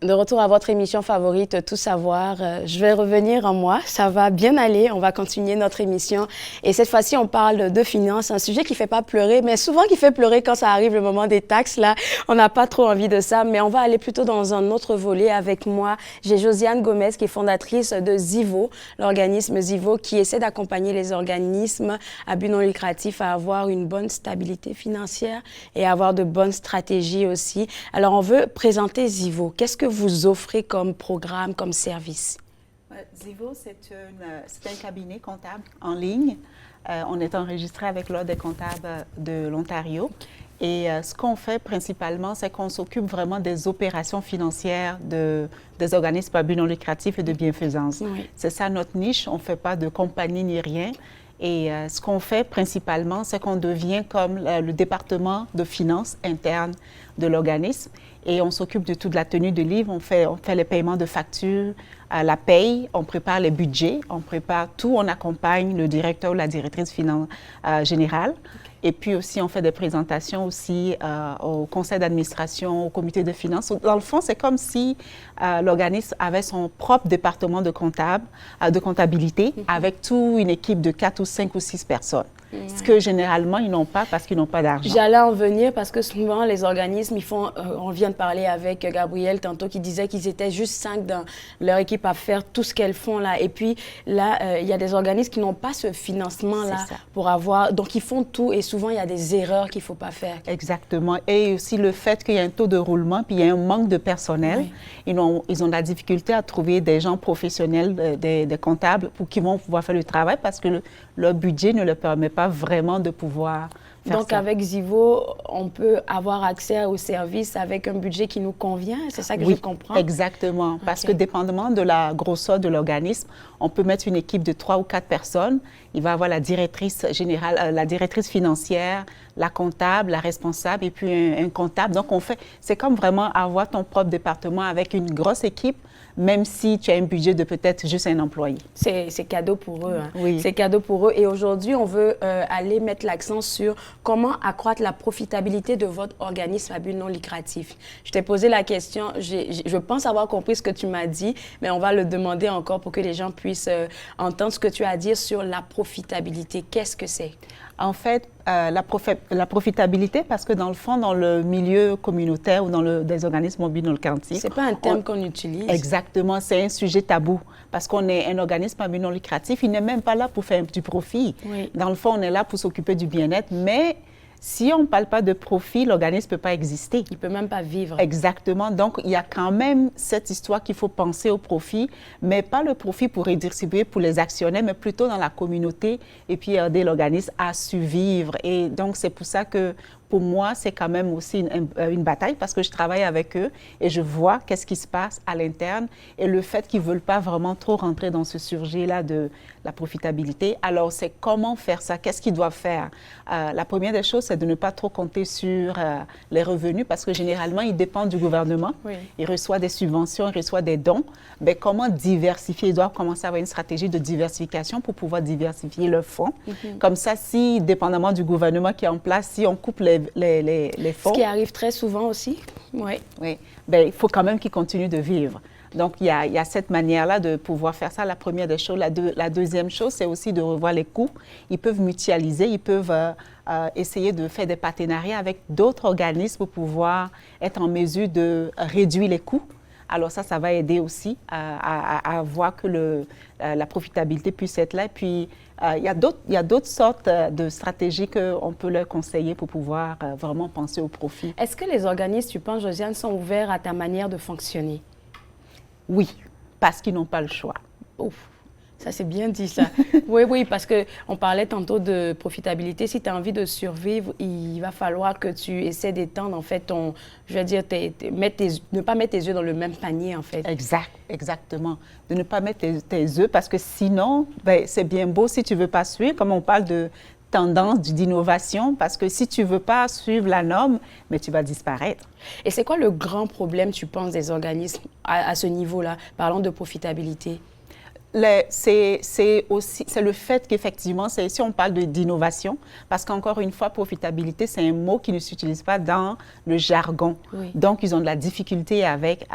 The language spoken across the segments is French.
De retour à votre émission favorite, Tout savoir. Je vais revenir en moi. Ça va bien aller. On va continuer notre émission. Et cette fois-ci, on parle de finances, un sujet qui ne fait pas pleurer, mais souvent qui fait pleurer quand ça arrive le moment des taxes. Là, on n'a pas trop envie de ça, mais on va aller plutôt dans un autre volet avec moi. J'ai Josiane Gomez, qui est fondatrice de Zivo, l'organisme Zivo, qui essaie d'accompagner les organismes à but non lucratif à avoir une bonne stabilité financière et à avoir de bonnes stratégies aussi. Alors, on veut présenter Zivo. Qu'est-ce que vous offrez comme programme, comme service? Zivo, c'est un cabinet comptable en ligne. On est enregistré avec l'Ordre des comptables de l'Ontario. Et ce qu'on fait principalement, c'est qu'on s'occupe vraiment des opérations financières des organismes à but non lucratif et de bienfaisance. Oui. C'est ça notre niche. On ne fait pas de compagnie ni rien. Et ce qu'on fait principalement, c'est qu'on devient comme le département de finances interne de l'organisme et on s'occupe de toute la tenue de livre, on fait les paiements de factures, la paye, on prépare les budgets, on prépare tout, on accompagne le directeur ou la directrice générale. Okay. Et puis aussi, on fait des présentations aussi au conseil d'administration, au comité de finances. Dans le fond, c'est comme si l'organisme avait son propre département de comptabilité avec toute une équipe de 4 ou 5 ou 6 personnes. Ce que généralement, ils n'ont pas parce qu'ils n'ont pas d'argent. J'allais en venir parce que souvent, les organismes, ils font... on vient de parler avec Gabrielle tantôt qui disait qu'ils étaient juste 5 dans leur équipe à faire tout ce qu'elles font là. Et puis là, il y a des organismes qui n'ont pas ce financement-là pour avoir... Donc, ils font tout et souvent, il y a des erreurs qu'il ne faut pas faire. Exactement. Et aussi le fait qu'il y a un taux de roulement puis il y a un manque de personnel. Oui. Ils ont de la difficulté à trouver des gens professionnels, des comptables qui vont pouvoir faire le travail parce que leur budget ne leur permet pas vraiment de pouvoir faire Donc, ça. avec Zivo, on peut avoir accès aux services avec un budget qui nous convient, c'est ça que je comprends? Exactement, parce que dépendamment de la grosseur de l'organisme, on peut mettre une équipe de 3 ou 4 personnes. Il va avoir la directrice générale, la directrice financière, la comptable, la responsable et puis un comptable. Donc, c'est comme vraiment avoir ton propre département avec une grosse équipe, même si tu as un budget de peut-être juste un employé. C'est cadeau pour eux. Hein. Oui. C'est cadeau pour eux. Et aujourd'hui, on veut aller mettre l'accent sur comment accroître la profitabilité de votre organisme à but non lucratif. Je t'ai posé la question, je pense avoir compris ce que tu m'as dit, mais on va le demander encore pour que les gens puissent entendre ce que tu as à dire sur la profitabilité. Qu'est-ce que c'est? En fait, la profitabilité, parce que dans le fond, dans le milieu communautaire ou dans des organismes à but non lucratif... C'est pas un terme qu'on utilise. Exactement, c'est un sujet tabou. Parce qu'on est un organisme à but non lucratif, il n'est même pas là pour faire du profit. Oui. Dans le fond, on est là pour s'occuper du bien-être, mais... Si on ne parle pas de profit, l'organisme ne peut pas exister. Il ne peut même pas vivre. Exactement. Donc, il y a quand même cette histoire qu'il faut penser au profit, mais pas le profit pour redistribuer pour les actionnaires, mais plutôt dans la communauté et puis aider l'organisme à survivre. Et donc, c'est pour ça que pour moi, c'est quand même aussi une bataille parce que je travaille avec eux et je vois qu'est-ce qui se passe à l'interne et le fait qu'ils ne veulent pas vraiment trop rentrer dans ce sujet-là de la profitabilité. Alors, c'est comment faire ça? Qu'est-ce qu'ils doivent faire? La première des choses, c'est de ne pas trop compter sur les revenus parce que généralement, ils dépendent du gouvernement. Oui. Ils reçoivent des subventions, ils reçoivent des dons. Mais comment diversifier? Ils doivent commencer à avoir une stratégie de diversification pour pouvoir diversifier leurs fonds. Comme ça, si, dépendamment du gouvernement qui est en place, si on coupe les fonds... Ce qui arrive très souvent aussi. Oui. Oui. Bien, il faut quand même qu'ils continuent de vivre. Donc, il y a cette manière-là de pouvoir faire ça, la première des choses. La deuxième chose, c'est aussi de revoir les coûts. Ils peuvent mutualiser, ils peuvent essayer de faire des partenariats avec d'autres organismes pour pouvoir être en mesure de réduire les coûts. Alors ça va aider aussi à voir que la profitabilité puisse être là. Et puis, il y a d'autres sortes de stratégies qu'on peut leur conseiller pour pouvoir vraiment penser au profit. Est-ce que les organismes, tu penses, Josiane, sont ouverts à ta manière de fonctionner? Oui, parce qu'ils n'ont pas le choix. Ouf, ça c'est bien dit ça. Oui, parce qu'on parlait tantôt de profitabilité. Si tu as envie de survivre, il va falloir que tu essaies d'étendre en fait ne pas mettre tes œufs dans le même panier en fait. Exactement. De ne pas mettre tes œufs parce que sinon, c'est bien beau si tu ne veux pas suivre, comme on parle de tendance d'innovation, parce que si tu ne veux pas suivre la norme, mais tu vas disparaître. Et c'est quoi le grand problème, tu penses, des organismes à ce niveau-là, parlant de profitabilité? C'est le fait qu'effectivement, si on parle d'innovation, parce qu'encore une fois, profitabilité, c'est un mot qui ne s'utilise pas dans le jargon. Oui. Donc, ils ont de la difficulté avec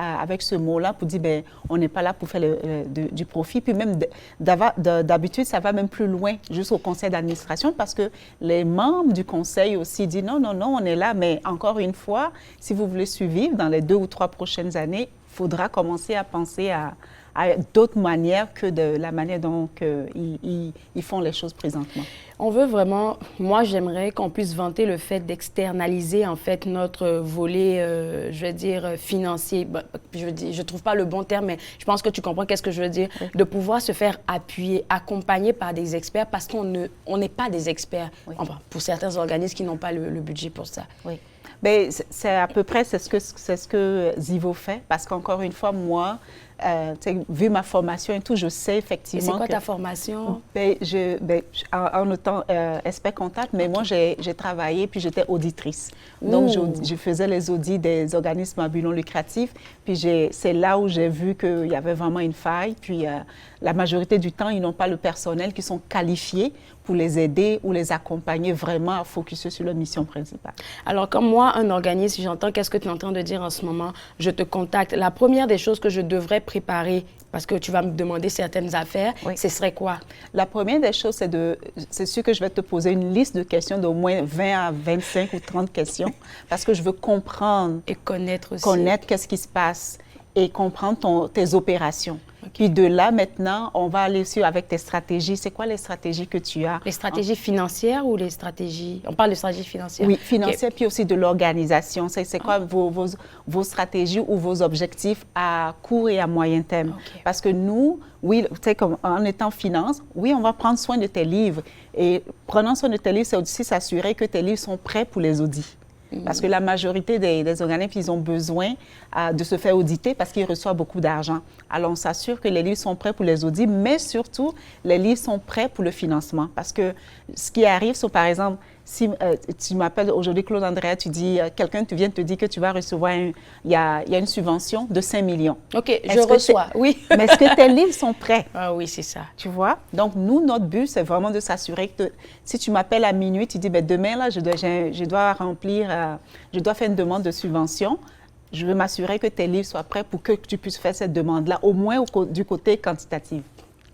ce mot-là pour dire, ben, on n'est pas là pour faire du profit. Puis même, d'habitude, ça va même plus loin, jusqu'au conseil d'administration, parce que les membres du conseil aussi disent, non, non, non, on est là, mais encore une fois, si vous voulez survivre dans les 2 ou 3 prochaines années, il faudra commencer à penser à d'autres manières que de la manière dont ils font les choses présentement. On veut vraiment, moi j'aimerais qu'on puisse vanter le fait d'externaliser en fait notre volet, je vais dire, financier. Bon, je trouve pas le bon terme, mais je pense que tu comprends qu'est-ce que je veux dire. Oui. De pouvoir se faire appuyer, accompagner par des experts parce qu'on n'est pas des experts. Oui. Enfin, pour certains organismes qui n'ont pas le budget pour ça. Oui. Bien, c'est à peu près ce que Zivo fait, parce qu'encore une fois, moi, vu ma formation et tout, je sais effectivement. Et c'est quoi ta formation? En autant expert comptable, mais moi, j'ai travaillé, puis j'étais auditrice. Donc, je faisais les audits des organismes à but non lucratif, puis c'est là où j'ai vu qu'il y avait vraiment une faille, puis la majorité du temps, ils n'ont pas le personnel qui sont qualifiés pour les aider ou les accompagner vraiment à focuser sur leur mission principale. Alors, comme moi, un organisme, j'entends qu'est-ce que tu es en train de dire en ce moment, je te contacte. La première des choses que je devrais préparer, parce que tu vas me demander certaines affaires, oui. Ce serait quoi? La première des choses, c'est sûr que je vais te poser une liste de questions d'au moins 20 à 25 ou 30 questions, parce que je veux comprendre. Et connaître aussi. Connaître qu'est-ce qui se passe et comprendre tes opérations. Okay. Puis de là, maintenant, on va aller sur avec tes stratégies. C'est quoi les stratégies que tu as? Les stratégies financières ou les stratégies... On parle de stratégies financières. Oui, financières, okay. Puis aussi de l'organisation. C'est quoi vos stratégies ou vos objectifs à court et à moyen terme? Okay. Parce que nous, oui, tu sais, comme en étant finance, oui, on va prendre soin de tes livres. Et prenant soin de tes livres, c'est aussi s'assurer que tes livres sont prêts pour les audits. Parce que la majorité des organismes, ils ont besoin de se faire auditer parce qu'ils reçoivent beaucoup d'argent. Alors, on s'assure que les livres sont prêts pour les audits, mais surtout, les livres sont prêts pour le financement. Parce que ce qui arrive, c'est par exemple, si tu m'appelles aujourd'hui Claude Andrea, tu dis, quelqu'un vient te dire que tu vas recevoir, il y a une subvention de 5 millions. OK, je reçois, oui. Mais est-ce que tes livres sont prêts? Ah oui, c'est ça. Tu vois? Donc, nous, notre but, c'est vraiment de s'assurer que si tu m'appelles à minuit, tu dis, ben, demain, là, je dois remplir, je dois faire une demande de subvention. Je veux m'assurer que tes livres soient prêts pour que tu puisses faire cette demande-là, au moins du côté quantitatif.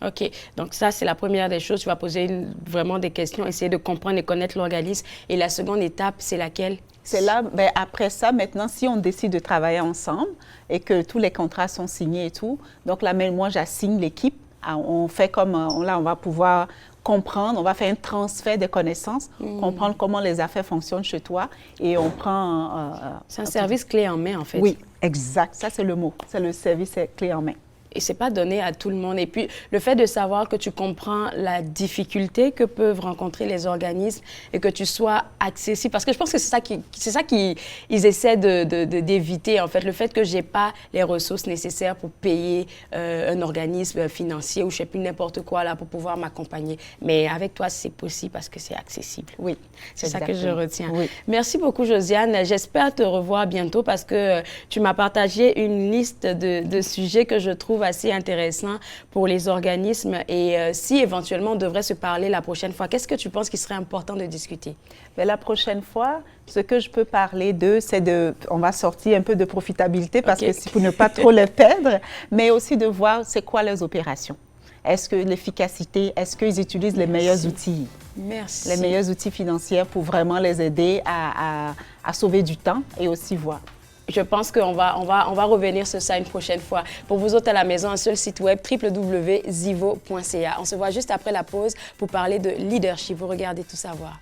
OK. Donc, ça, c'est la première des choses. Tu vas poser vraiment des questions, essayer de comprendre et connaître l'organisme. Et la seconde étape, c'est laquelle? C'est là, bien, après ça, maintenant, si on décide de travailler ensemble et que tous les contrats sont signés et tout, donc là, même moi, j'assigne l'équipe. On fait comme, là, on va pouvoir comprendre, on va faire un transfert de connaissances, comprendre comment les affaires fonctionnent chez toi et on prend... c'est un service clé en main, en fait. Oui, exact. Ça, c'est le mot. C'est le service clé en main. Et ce n'est pas donné à tout le monde. Et puis, le fait de savoir que tu comprends la difficulté que peuvent rencontrer les organismes et que tu sois accessible, parce que je pense que c'est ça qu'ils essaient d'éviter, en fait. Le fait que je n'ai pas les ressources nécessaires pour payer un organisme financier ou je ne sais plus n'importe quoi là pour pouvoir m'accompagner. Mais avec toi, c'est possible parce que c'est accessible. Oui, c'est ça que je retiens. Oui. Merci beaucoup, Josiane. J'espère te revoir bientôt parce que tu m'as partagé une liste de sujets que je trouve assez intéressant pour les organismes et si éventuellement on devrait se parler la prochaine fois, qu'est-ce que tu penses qu'il serait important de discuter? Mais la prochaine fois, ce que je peux parler on va sortir un peu de profitabilité parce que c'est pour ne pas trop les perdre, mais aussi de voir c'est quoi leurs opérations. Est-ce que l'efficacité, est-ce qu'ils utilisent les meilleurs outils? Merci. Les meilleurs outils financiers pour vraiment les aider à sauver du temps et aussi voir. Je pense qu'on va revenir sur ça une prochaine fois. Pour vous autres à la maison, un seul site web, www.zivo.ca. On se voit juste après la pause pour parler de leadership. Vous regardez Tout savoir.